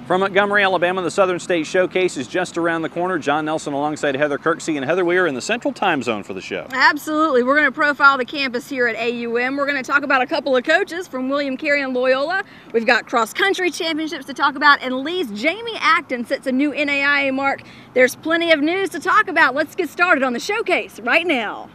From Montgomery, Alabama, the Southern State Showcase is just around the corner. John Nelson alongside Heather Kirksey. And Heather, we are in the Central Time Zone for the show. Absolutely. We're going to profile the campus here at AUM. We're going to talk about a couple of coaches from William Carey and Loyola. We've got cross-country championships to talk about, and Lee's Jamie Acton sets a new NAIA mark. There's plenty of news to talk about. Let's get started on the showcase right now.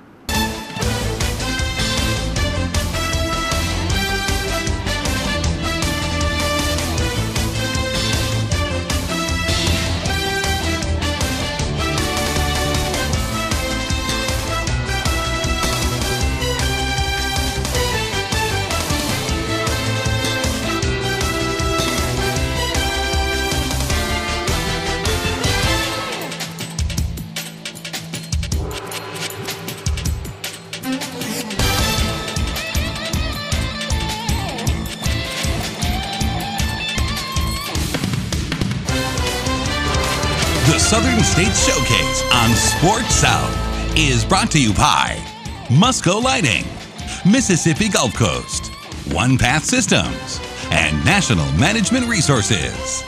The Southern State Showcase on Sports South is brought to you by Musco Lighting, Mississippi Gulf Coast, One Path Systems, and National Management Resources.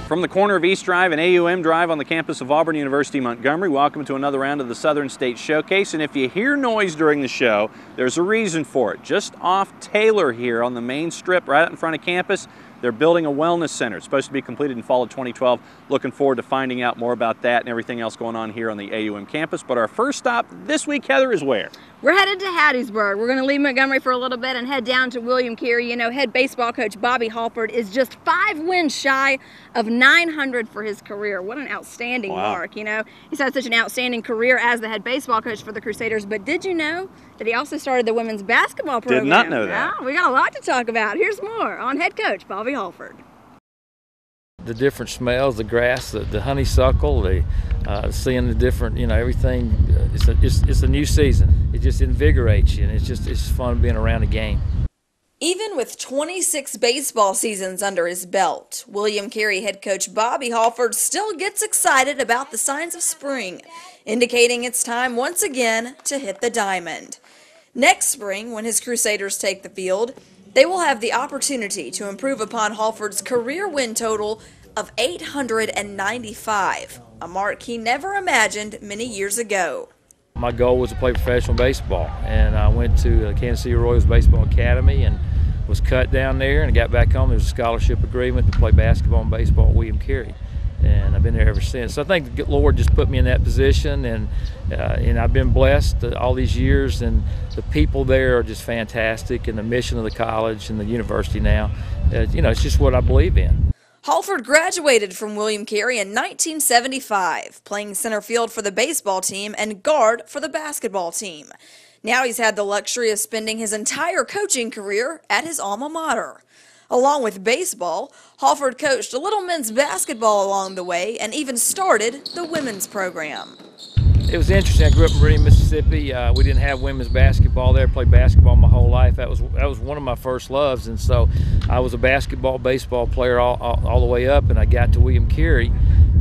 From the corner of East Drive and AUM Drive on the campus of Auburn University, Montgomery, welcome to another round of the Southern State Showcase. And if you hear noise during the show, there's a reason for it. Just off Taylor here on the main strip right out in front of campus, they're building a wellness center. It's supposed to be completed in fall of 2012. Looking forward to finding out more about that and everything else going on here on the AUM campus. But our first stop this week, Heather, is where? We're headed to Hattiesburg. We're going to leave Montgomery for a little bit and head down to William Carey. You know, head baseball coach Bobby Halford is just 5 wins shy of 900 for his career. What an outstanding mark, you know. He's had such an outstanding career as the head baseball coach for the Crusaders, but did you know that he also started the women's basketball program? Did not know that. Yeah, we got a lot to talk about. Here's more on head coach Bobby Halford. The different smells, the grass, the honeysuckle, seeing the different, you know, everything. It's a new season. It just invigorates you, and it's fun being around the game. Even with 26 baseball seasons under his belt, William Carey head coach Bobby Halford still gets excited about the signs of spring, indicating it's time once again to hit the diamond. Next spring, when his Crusaders take the field, they will have the opportunity to improve upon Halford's career win total of 895, a mark he never imagined many years ago. My goal was to play professional baseball, and I went to the Kansas City Royals Baseball Academy and was cut down there, and got back home. There was a scholarship agreement to play basketball and baseball at William Carey, and I've been there ever since. So I think the Lord just put me in that position, and I've been blessed all these years, and the people there are just fantastic, and the mission of the college and the university now, you know, it's just what I believe in. Halford graduated from William Carey in 1975, playing center field for the baseball team and guard for the basketball team. Now he's had the luxury of spending his entire coaching career at his alma mater. Along with baseball, Halford coached a little men's basketball along the way and even started the women's program. It was interesting. I grew up in Meridian, Mississippi. We didn't have women's basketball there. Played basketball my whole life. That was one of my first loves, and so I was a baseball player all the way up. And I got to William Carey,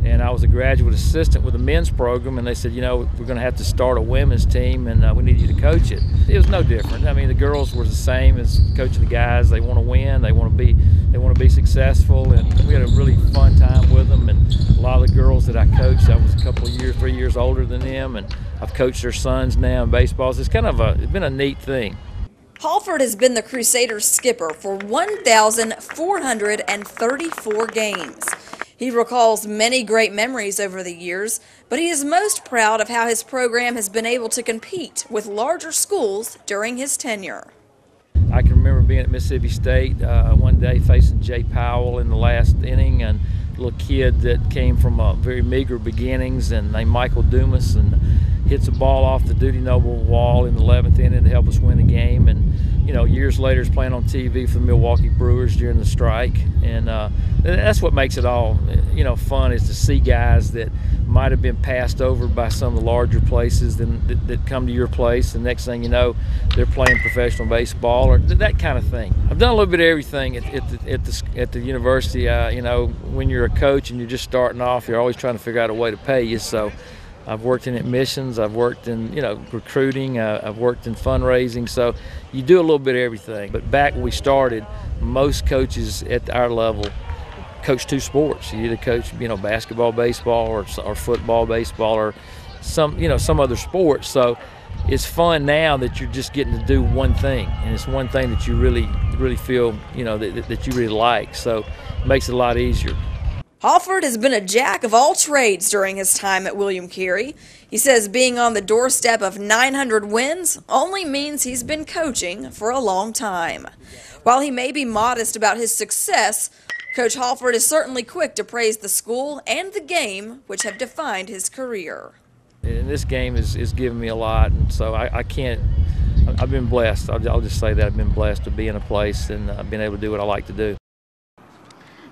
and I was a graduate assistant with the men's program. And they said, you know, we're going to have to start a women's team, and we need you to coach it. It was no different. I mean, the girls were the same as coaching the guys. They want to win. They want to be successful, and we had a really fun time with them. And a lot of the girls that I coached, I was a couple of years, 3 years older than them, and I've coached their sons now in baseball. So it's been a neat thing. Halford has been the Crusaders skipper for 1,434 games. He recalls many great memories over the years, but he is most proud of how his program has been able to compete with larger schools during his tenure. I can remember being at Mississippi State one day facing Jay Powell in the last inning, and a little kid that came from very meager beginnings and named Michael Dumas, and hits a ball off the Duty Noble wall in the 11th inning to help us win the game. And you know, years later, he's playing on TV for the Milwaukee Brewers during the strike, and that's what makes it all, you know, fun, is to see guys that might have been passed over by some of the larger places that come to your place, and next thing you know, they're playing professional baseball or that kind of thing. I've done a little bit of everything at the university. You know, when you're a coach and you're just starting off, you're always trying to figure out a way to pay you. So I've worked in admissions, I've worked in, you know, recruiting, I've worked in fundraising, so you do a little bit of everything. But back when we started, most coaches at our level coach two sports. You either coach, basketball, baseball, or football, baseball, or some other sport. So it's fun now that you're just getting to do one thing, and it's one thing that you really feel, that you really like. So it makes it a lot easier. Halford has been a jack of all trades during his time at William Carey. He says being on the doorstep of 900 wins only means he's been coaching for a long time. While he may be modest about his success, Coach Halford is certainly quick to praise the school and the game, which have defined his career. And this game is giving me a lot, and so I've been blessed. I'll just say that I've been blessed to be in a place and been able to do what I like to do.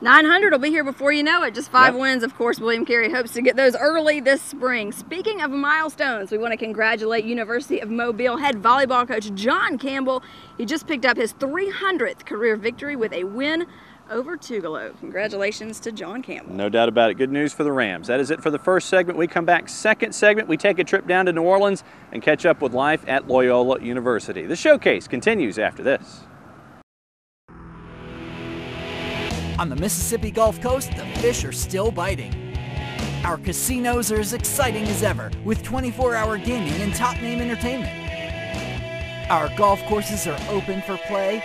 900 will be here before you know it. Just 5 wins. Of course, William Carey hopes to get those early this spring. Speaking of milestones, we want to congratulate University of Mobile head volleyball coach John Campbell. He just picked up his 300th career victory with a win over Tougaloo. Congratulations to John Campbell. No doubt about it. Good news for the Rams. That is it for the first segment. We come back second segment. We take a trip down to New Orleans and catch up with life at Loyola University. The showcase continues after this. On the Mississippi Gulf Coast, the fish are still biting. Our casinos are as exciting as ever, with 24-hour gaming and top-name entertainment. Our golf courses are open for play,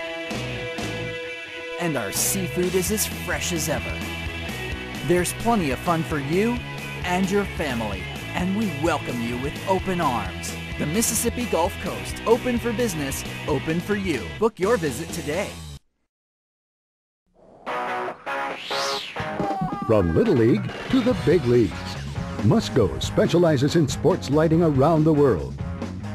and our seafood is as fresh as ever. There's plenty of fun for you and your family, and we welcome you with open arms. The Mississippi Gulf Coast, open for business, open for you. Book your visit today. From Little League to the big leagues, Musco specializes in sports lighting around the world.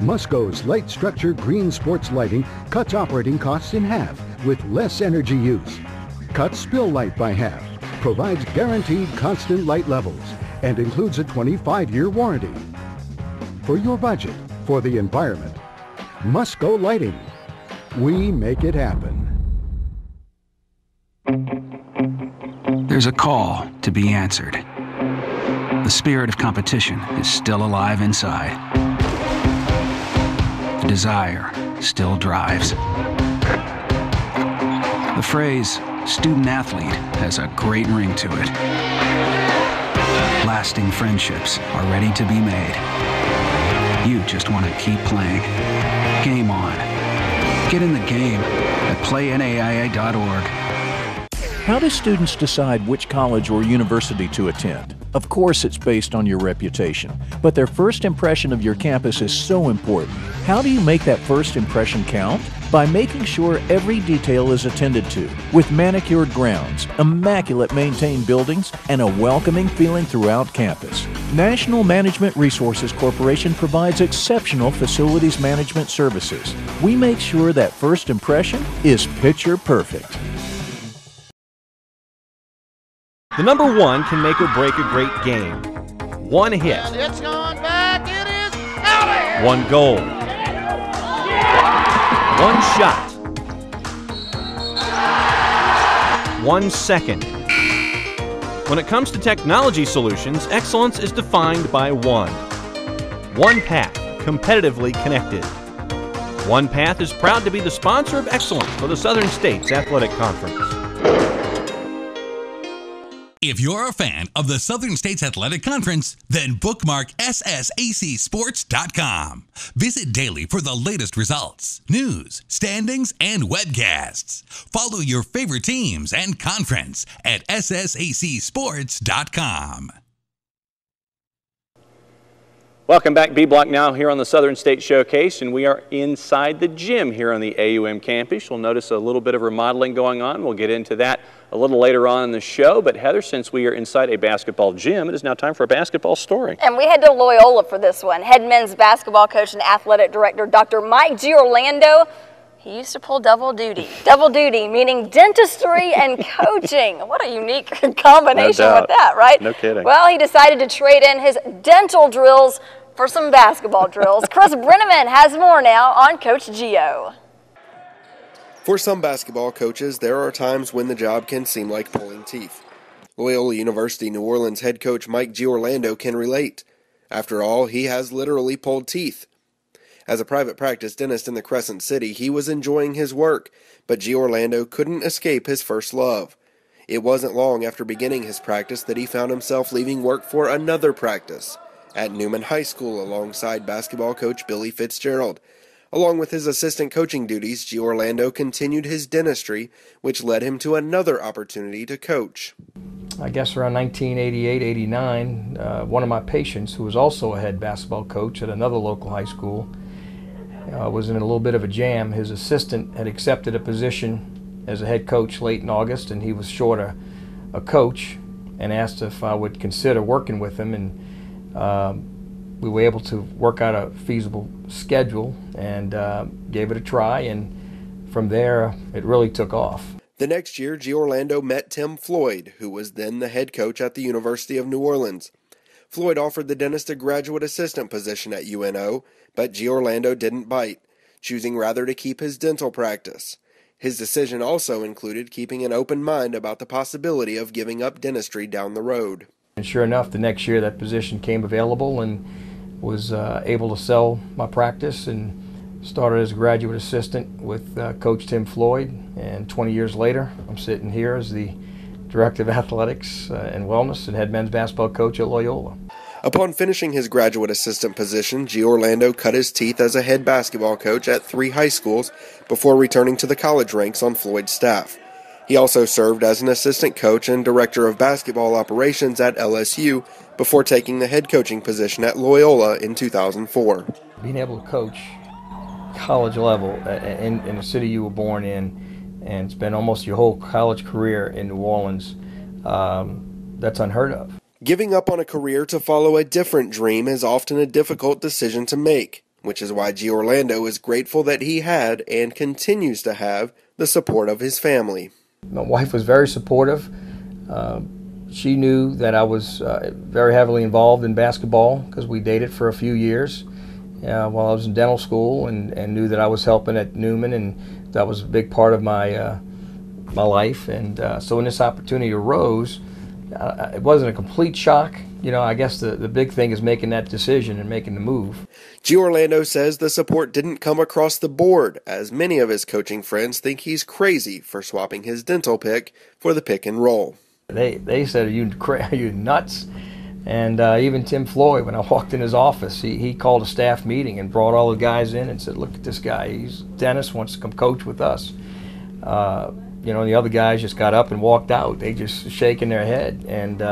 Musco's light structure green sports lighting cuts operating costs in half with less energy use, cuts spill light by half, provides guaranteed constant light levels, and includes a 25-year warranty. For your budget, for the environment, Musco Lighting. We make it happen. There's a call to be answered. The spirit of competition is still alive inside. The desire still drives. The phrase student athlete has a great ring to it. Lasting friendships are ready to be made. You just want to keep playing. Game on. Get in the game at playnaia.org. How do students decide which college or university to attend? Of course, it's based on your reputation, but their first impression of your campus is so important. How do you make that first impression count? By making sure every detail is attended to, with manicured grounds, immaculate maintained buildings, and a welcoming feeling throughout campus. National Management Resources Corporation provides exceptional facilities management services. We make sure that first impression is picture perfect. The number one can make or break a great game. One hit. And it's going back. It is out of here. One goal. One shot. 1 second. When it comes to technology solutions, excellence is defined by one. OnePath, competitively connected. OnePath is proud to be the sponsor of excellence for the Southern States Athletic Conference. If you're a fan of the Southern States Athletic Conference, then bookmark SSACsports.com. Visit daily for the latest results, news, standings, and webcasts. Follow your favorite teams and conference at SSACsports.com. Welcome back, B Block now here on the Southern State Showcase, and we are inside the gym here on the AUM campus. You'll notice a little bit of remodeling going on. We'll get into that a little later on in the show. But Heather, since we are inside a basketball gym, it is now time for a basketball story. And we head to Loyola for this one. Head men's basketball coach and athletic director Dr. Mike G. Orlando. He used to pull double duty. Double duty, meaning dentistry and coaching. What a unique combination with that, right? No kidding. Well, he decided to trade in his dental drills for some basketball drills. Chris Brenneman has more now on Coach Gio. For some basketball coaches, there are times when the job can seem like pulling teeth. Loyola University New Orleans head coach Mike G. Orlando can relate. After all, he has literally pulled teeth. As a private practice dentist in the Crescent City, he was enjoying his work, but G. Orlando couldn't escape his first love. It wasn't long after beginning his practice that he found himself leaving work for another practice at Newman High School alongside basketball coach Billy Fitzgerald. Along with his assistant coaching duties, Gio Orlando continued his dentistry, which led him to another opportunity to coach. I guess around 1988-89, one of my patients, who was also a head basketball coach at another local high school, was in a little bit of a jam. His assistant had accepted a position as a head coach late in August, and he was short a coach, and asked if I would consider working with him. And we were able to work out a feasible schedule and gave it a try, and from there it really took off. The next year, Gio Orlando met Tim Floyd, who was then the head coach at the University of New Orleans. Floyd offered the dentist a graduate assistant position at UNO, but Gio Orlando didn't bite, choosing rather to keep his dental practice. His decision also included keeping an open mind about the possibility of giving up dentistry down the road. And sure enough, the next year that position came available, and was able to sell my practice and started as a graduate assistant with Coach Tim Floyd. And 20 years later, I'm sitting here as the Director of Athletics and Wellness and head men's basketball coach at Loyola. Upon finishing his graduate assistant position, Gio Orlando cut his teeth as a head basketball coach at 3 high schools before returning to the college ranks on Floyd's staff. He also served as an assistant coach and director of basketball operations at LSU before taking the head coaching position at Loyola in 2004. Being able to coach college level in the city you were born in and spend almost your whole college career in New Orleans, that's unheard of. Giving up on a career to follow a different dream is often a difficult decision to make, which is why Gio Orlando is grateful that he had and continues to have the support of his family. My wife was very supportive. She knew that I was very heavily involved in basketball because we dated for a few years while I was in dental school, and knew that I was helping at Newman, and that was a big part of my life. And so when this opportunity arose, it wasn't a complete shock. I guess the big thing is making that decision and making the move. Gio Orlando says the support didn't come across the board, as many of his coaching friends think he's crazy for swapping his dental pick for the pick and roll. They said, are you nuts? And even Tim Floyd, when I walked in his office, he called a staff meeting and brought all the guys in and said, look at this guy, he's a dentist, wants to come coach with us. The other guys just got up and walked out. They just shaking their head. And,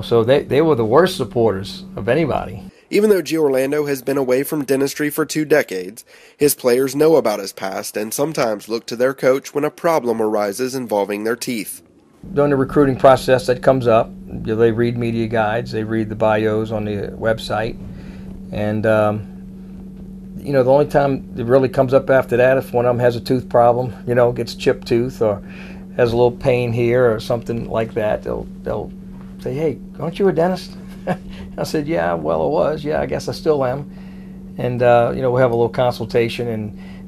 so they were the worst supporters of anybody. Even though Gio Orlando has been away from dentistry for 2 decades, his players know about his past and sometimes look to their coach when a problem arises involving their teeth. During the recruiting process that comes up, they read media guides, they read the bios on the website, and the only time it really comes up after that, if one of them has a tooth problem, gets chipped tooth or has a little pain here or something like that, they'll say, hey, aren't you a dentist? I said, yeah, well, I was. Yeah, I guess I still am. And, we'll have a little consultation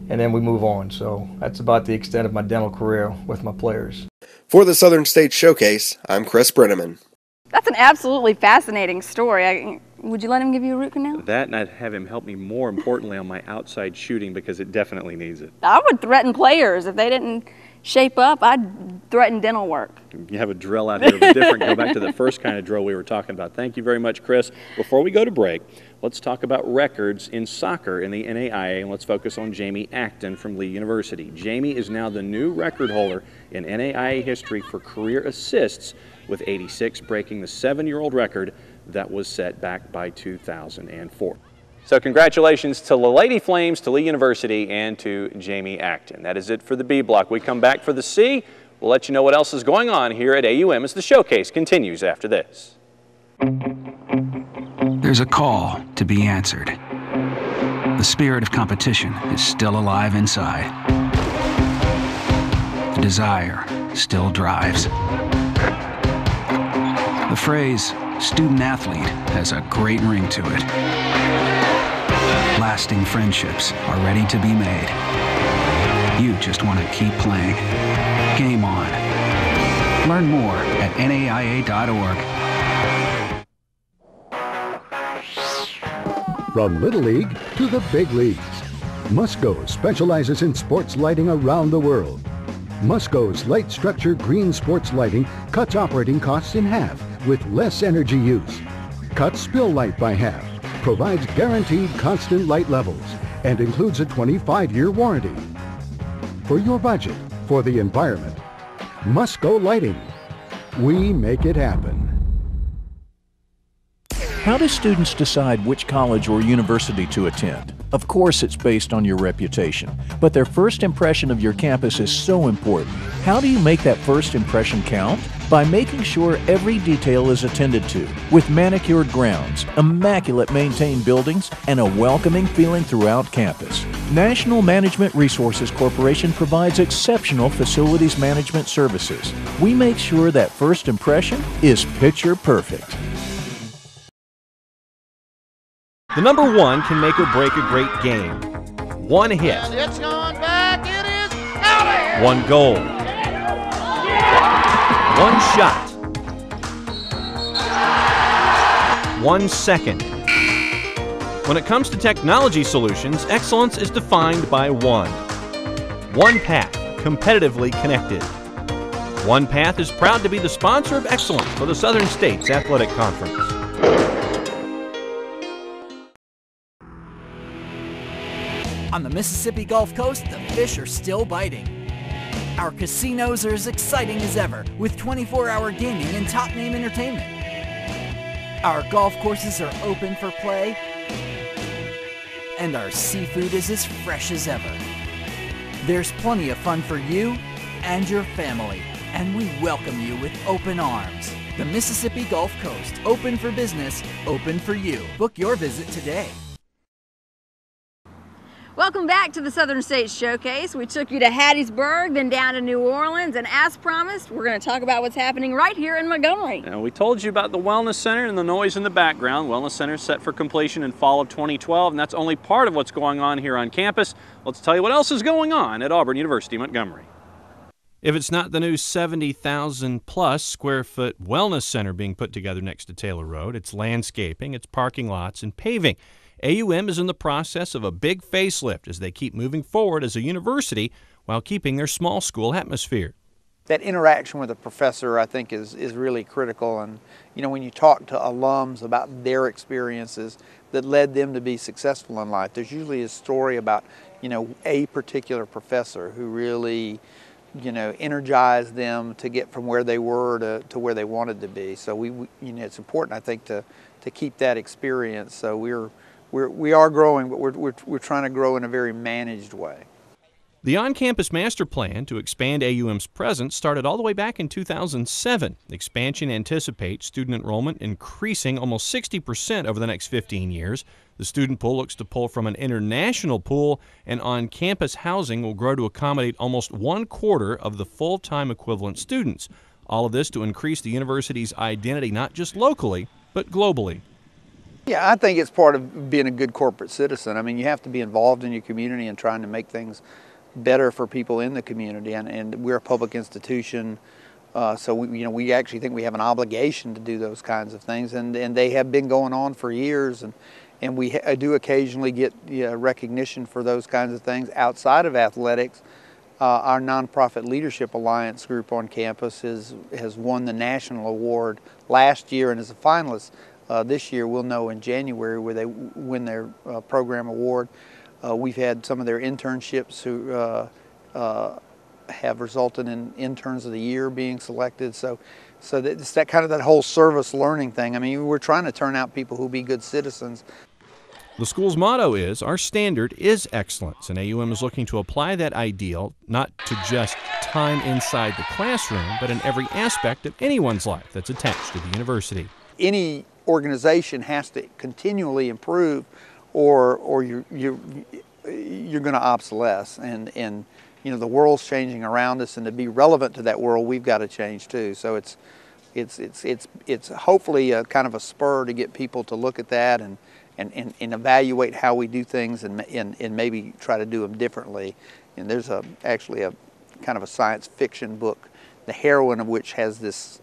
and then we move on. So that's about the extent of my dental career with my players. For the Southern States Showcase, I'm Chris Brenneman. That's an absolutely fascinating story. Would you let him give you a root canal? That, and I'd have him help me more importantly on my outside shooting, because it definitely needs it. I would threaten players. If they didn't shape up, I'd threaten dental work. You have a drill out here that's different. Go back to the first kind of drill we were talking about. Thank you very much, Chris. Before we go to break, let's talk about records in soccer in the NAIA, and let's focus on Jamie Acton from Lee University. Jamie is now the new record holder in NAIA history for career assists, with 86, breaking the 7-year-old record that was set back by 2004. So congratulations to the Lady Flames, to Lee University, and to Jamie Acton. That is it for the B block. We come back for the C. We'll let you know what else is going on here at AUM as the showcase continues after this. There's a call to be answered. The spirit of competition is still alive inside. The desire still drives. The phrase student athlete has a great ring to it. Lasting friendships are ready to be made. You just want to keep playing. Game on. Learn more at NAIA.org. From Little League to the big leagues, Musco specializes in sports lighting around the world. Musco's light structure green sports lighting cuts operating costs in half with less energy use. Cuts spill light by half, provides guaranteed constant light levels, and includes a 25-year warranty. For your budget, for the environment, Musco Lighting. We make it happen. How do students decide which college or university to attend? Of course, it's based on your reputation, but their first impression of your campus is so important. How do you make that first impression count? By making sure every detail is attended to, with manicured grounds, immaculate maintained buildings, and a welcoming feeling throughout campus. National Management Resources Corporation provides exceptional facilities management services. We make sure that first impression is picture perfect. The number one can make or break a great game. One hit. And it's going back. It is out of here. One goal. One shot. 1 second. When it comes to technology solutions, excellence is defined by one. One Path, competitively connected. One Path is proud to be the sponsor of excellence for the Southern States Athletic Conference. On the Mississippi Gulf Coast, the fish are still biting. Our casinos are as exciting as ever, with 24-hour gaming and top-name entertainment. Our golf courses are open for play, and our seafood is as fresh as ever. There's plenty of fun for you and your family, and we welcome you with open arms. The Mississippi Gulf Coast, open for business, open for you. Book your visit today. Welcome back to the Southern States Showcase. We took you to Hattiesburg, then down to New Orleans, and as promised, we're going to talk about what's happening right here in Montgomery. Now, we told you about the Wellness Center and the noise in the background. Wellness Center is set for completion in fall of 2012, and that's only part of what's going on here on campus. Let's tell you what else is going on at Auburn University, Montgomery. If it's not the new 70,000 plus square foot Wellness Center being put together next to Taylor Road, it's landscaping, it's parking lots, and paving. AUM is in the process of a big facelift as they keep moving forward as a university while keeping their small school atmosphere. That interaction with a professor, I think, is really critical. And, you know, when you talk to alums about their experiences that led them to be successful in life, there's usually a story about, you know, a particular professor who really, you know, energized them to get from where they were to where they wanted to be. So we you know, it's important, I think, to keep that experience. So we are growing, but we're trying to grow in a very managed way. The on-campus master plan to expand AUM's presence started all the way back in 2007. Expansion anticipates student enrollment increasing almost 60% over the next 15 years. The student pool looks to pull from an international pool, and on-campus housing will grow to accommodate almost 1/4 of the full-time equivalent students. All of this to increase the university's identity not just locally, but globally. Yeah, I think it's part of being a good corporate citizen. I mean, you have to be involved in your community and trying to make things better for people in the community. And we're a public institution, so we actually think we have an obligation to do those kinds of things. And they have been going on for years. And we do occasionally get recognition for those kinds of things outside of athletics. Our Nonprofit Leadership Alliance group on campus has won the national award last year and is a finalist. This year, we'll know in January where they win their program award. We've had some of their internships who have resulted in Interns of the Year being selected. So it's that kind of that whole service learning thing. I mean, we're trying to turn out people who be good citizens. The school's motto is, our standard is excellence, and AUM is looking to apply that ideal not to just time inside the classroom, but in every aspect of anyone's life that's attached to the university. Any organization has to continually improve, or you're going to obsolesce. And you know, the world's changing around us, and to be relevant to that world, we've got to change too. So it's hopefully a kind of a spur to get people to look at that and evaluate how we do things and maybe try to do them differently. And there's actually a kind of a science fiction book, the heroine of which has this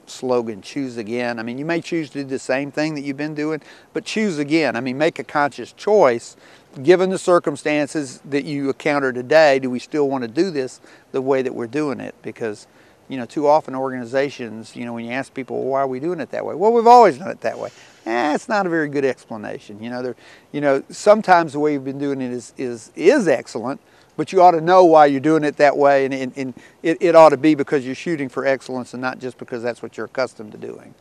slogan, choose again. I mean, you may choose to do the same thing that you've been doing, but choose again. I mean, make a conscious choice. Given the circumstances that you encounter today, do we still want to do this the way that we're doing it? Because, you know, too often organizations, you know, when you ask people, well, why are we doing it that way? Well, we've always done it that way. It's not a very good explanation. You know, sometimes the way you've been doing it is excellent, but you ought to know why you're doing it that way, and it ought to be because you're shooting for excellence and not just because that's what you're accustomed to doing.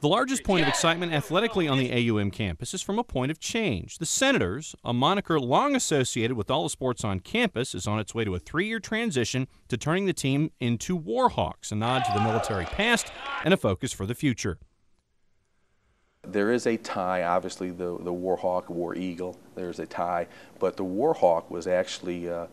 The largest point of excitement athletically on the AUM campus is from a point of change. The Senators, a moniker long associated with all the sports on campus, is on its way to a 3-year transition to turning the team into Warhawks, a nod to the military past and a focus for the future. There is a tie, obviously the Warhawk, War Eagle, there's a tie, but the Warhawk was actually a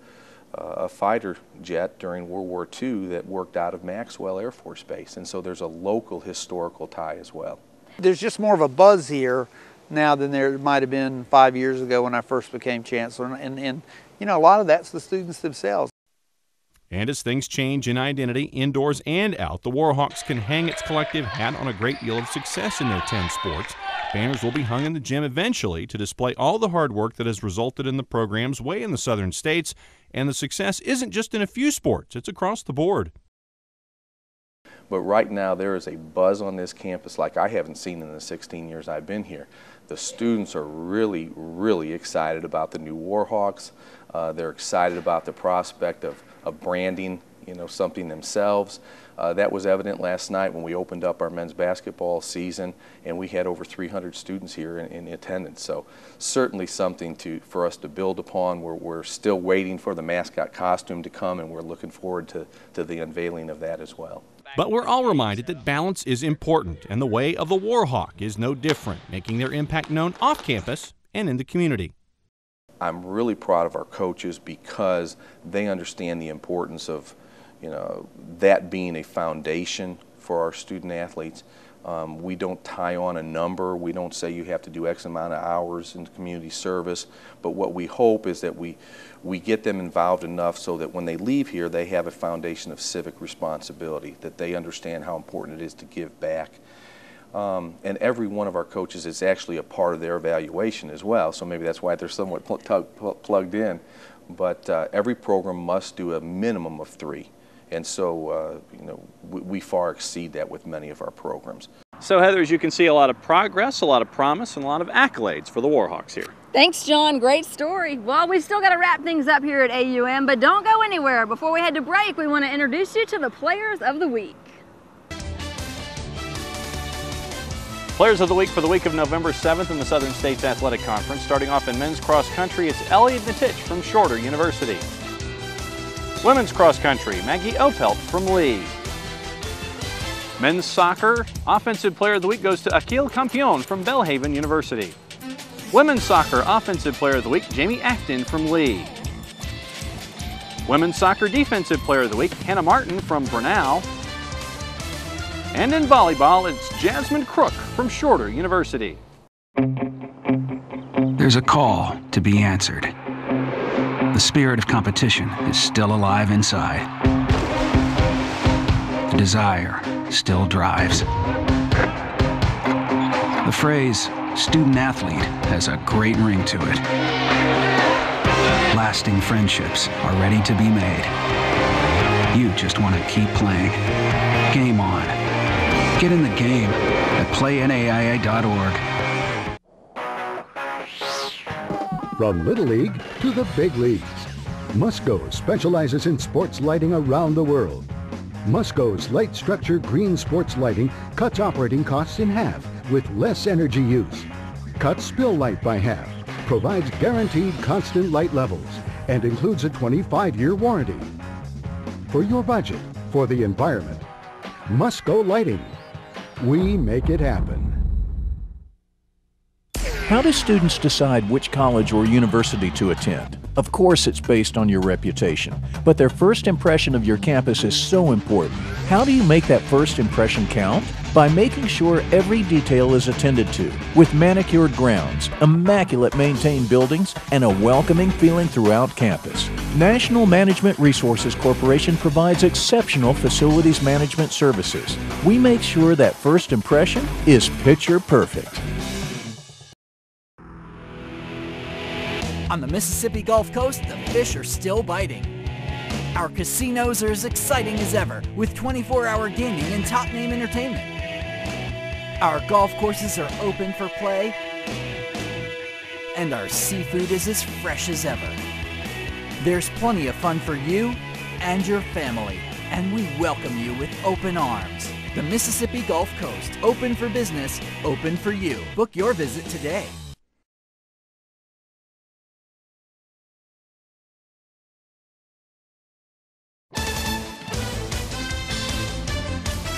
fighter jet during World War II that worked out of Maxwell Air Force Base, and so there's a local historical tie as well. There's just more of a buzz here now than there might have been 5 years ago when I first became chancellor, and you know, a lot of that's the students themselves. And as things change in identity, indoors and out, the Warhawks can hang its collective hat on a great deal of success in their 10 sports. Banners will be hung in the gym eventually to display all the hard work that has resulted in the program's way in the southern states. And the success isn't just in a few sports, it's across the board. But right now there is a buzz on this campus like I haven't seen in the 16 years I've been here. The students are really, really excited about the new Warhawks. They're excited about the prospect of branding, you know, something themselves. That was evident last night when we opened up our men's basketball season, and we had over 300 students here in attendance. So certainly something for us to build upon. We're still waiting for the mascot costume to come, and we're looking forward to the unveiling of that as well. But we're all reminded that balance is important, and the way of the Warhawk is no different, making their impact known off campus and in the community. I'm really proud of our coaches because they understand the importance of, you know, that being a foundation for our student athletes. We don't tie on a number. We don't say you have to do X amount of hours in community service. But what we hope is that we get them involved enough so that when they leave here, they have a foundation of civic responsibility, that they understand how important it is to give back. And every one of our coaches is actually a part of their evaluation as well, so maybe that's why they're somewhat plugged in. But every program must do a minimum of 3. And so, you know, we far exceed that with many of our programs. So, Heather, as you can see, a lot of progress, a lot of promise, and a lot of accolades for the Warhawks here. Thanks, John. Great story. Well, we've still got to wrap things up here at AUM, but don't go anywhere. Before we head to break, we want to introduce you to the Players of the Week. Players of the Week for the week of November 7th in the Southern States Athletic Conference. Starting off in men's cross country, it's Elliot Natich from Shorter University. Women's cross country, Maggie Opelt from Lee. Men's soccer, Offensive Player of the Week goes to Akil Campion from Belhaven University. Women's soccer, Offensive Player of the Week, Jamie Acton from Lee. Women's soccer, Defensive Player of the Week, Hannah Martin from Brunel. And in volleyball, it's Jasmine Crook from Shorter University. There's a call to be answered. The spirit of competition is still alive inside. The desire still drives. The phrase student athlete has a great ring to it. Lasting friendships are ready to be made. You just want to keep playing. Game on. Get in the game at playnaa.org. From Little League to the big leagues, Musco specializes in sports lighting around the world. Musco's light structure green sports lighting cuts operating costs in half with less energy use, cuts spill light by half, provides guaranteed constant light levels, and includes a 25-year warranty. For your budget, for the environment, Musco Lighting. We make it happen. How do students decide which college or university to attend? Of course, it's based on your reputation, but their first impression of your campus is so important. How do you make that first impression count? by making sure every detail is attended to, with manicured grounds, immaculate maintained buildings, and a welcoming feeling throughout campus. National Management Resources Corporation provides exceptional facilities management services. We make sure that first impression is picture perfect. On the Mississippi Gulf Coast, the fish are still biting. Our casinos are as exciting as ever, with 24-hour gaming and top-name entertainment. Our golf courses are open for play, and our seafood is as fresh as ever. There's plenty of fun for you and your family, and we welcome you with open arms. The Mississippi Gulf Coast, open for business, open for you. Book your visit today.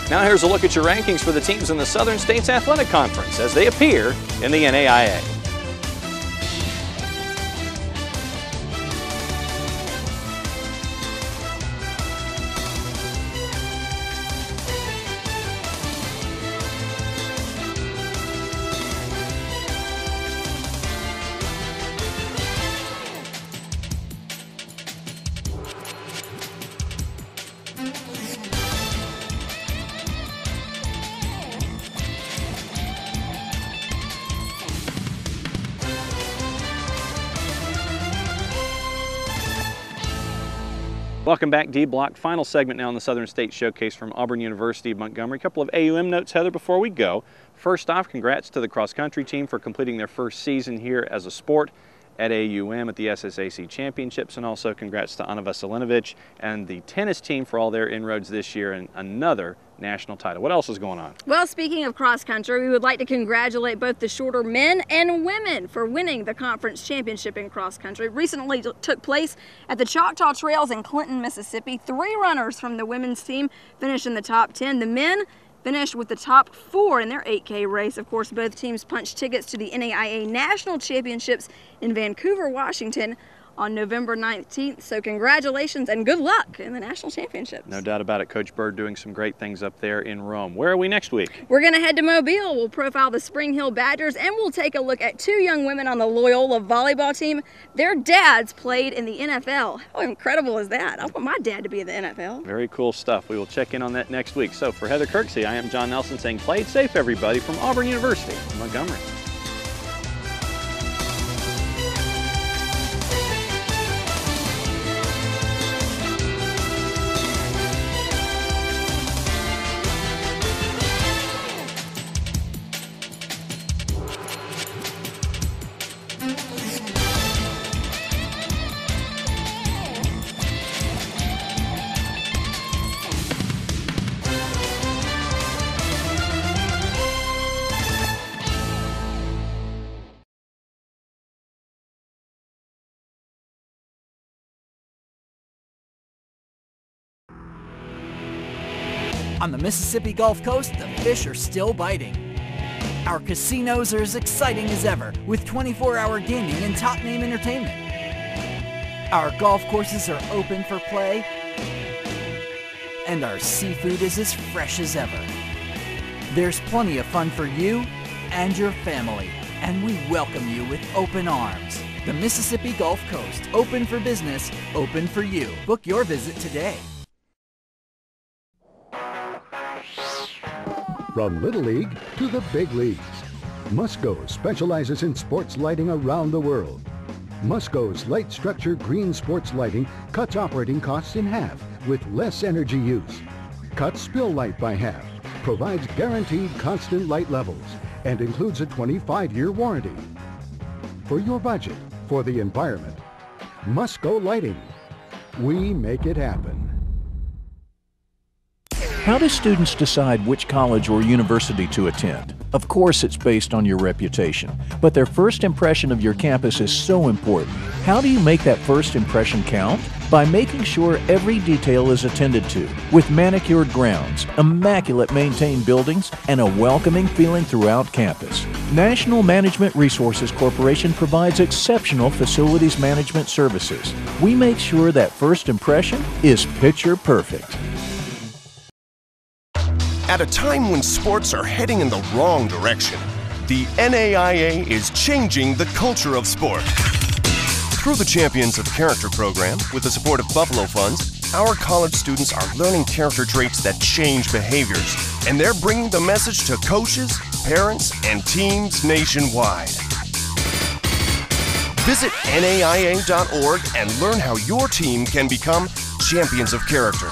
Now here's a look at your rankings for the teams in the Southern States Athletic Conference as they appear in the NAIA. Welcome back, D Block. Final segment now in the Southern States Showcase from Auburn University of Montgomery. A couple of AUM notes, Heather, before we go. First off, congrats to the cross-country team for completing their first season here as a sport at AUM at the SSAC Championships, and also congrats to Anna Veselinovic and the tennis team for all their inroads this year and another national title. What else is going on? Well, speaking of cross country, we would like to congratulate both the shorter men and women for winning the conference championship in cross country. It recently took place at the Choctaw Trails in Clinton, Mississippi. 3 runners from the women's team finished in the top 10. The men finished with the top 4 in their 8K race. Of course, both teams punched tickets to the NAIA National Championships in Vancouver, Washington on November 19th. So congratulations and good luck in the National Championships. No doubt about it. Coach Bird doing some great things up there in Rome. Where are we next week? We're going to head to Mobile. We'll profile the Spring Hill Badgers, and we'll take a look at 2 young women on the Loyola volleyball team. Their dads played in the NFL. How incredible is that? I want my dad to be in the NFL. Very cool stuff. We will check in on that next week. So for Heather Kirksey, I am John Nelson saying play it safe, everybody, from Auburn University in Montgomery. On the Mississippi Gulf Coast, the fish are still biting. Our casinos are as exciting as ever, with 24-hour gaming and top-name entertainment. Our golf courses are open for play, and our seafood is as fresh as ever. There's plenty of fun for you and your family, and we welcome you with open arms. The Mississippi Gulf Coast, open for business, open for you. Book your visit today. From Little League to the big leagues, Musco specializes in sports lighting around the world. Musco's light structure green sports lighting cuts operating costs in half with less energy use, cuts spill light by half, provides guaranteed constant light levels, and includes a 25-year warranty. For your budget, for the environment, Musco Lighting. We make it happen. How do students decide which college or university to attend? Of course, it's based on your reputation, but their first impression of your campus is so important. How do you make that first impression count? By making sure every detail is attended to, with manicured grounds, immaculate maintained buildings, and a welcoming feeling throughout campus. National Management Resources Corporation provides exceptional facilities management services. We make sure that first impression is picture perfect. At a time when sports are heading in the wrong direction, the NAIA is changing the culture of sport. Through the Champions of Character program, with the support of Buffalo Funds, our college students are learning character traits that change behaviors, and they're bringing the message to coaches, parents, and teams nationwide. Visit NAIA.org and learn how your team can become champions of character.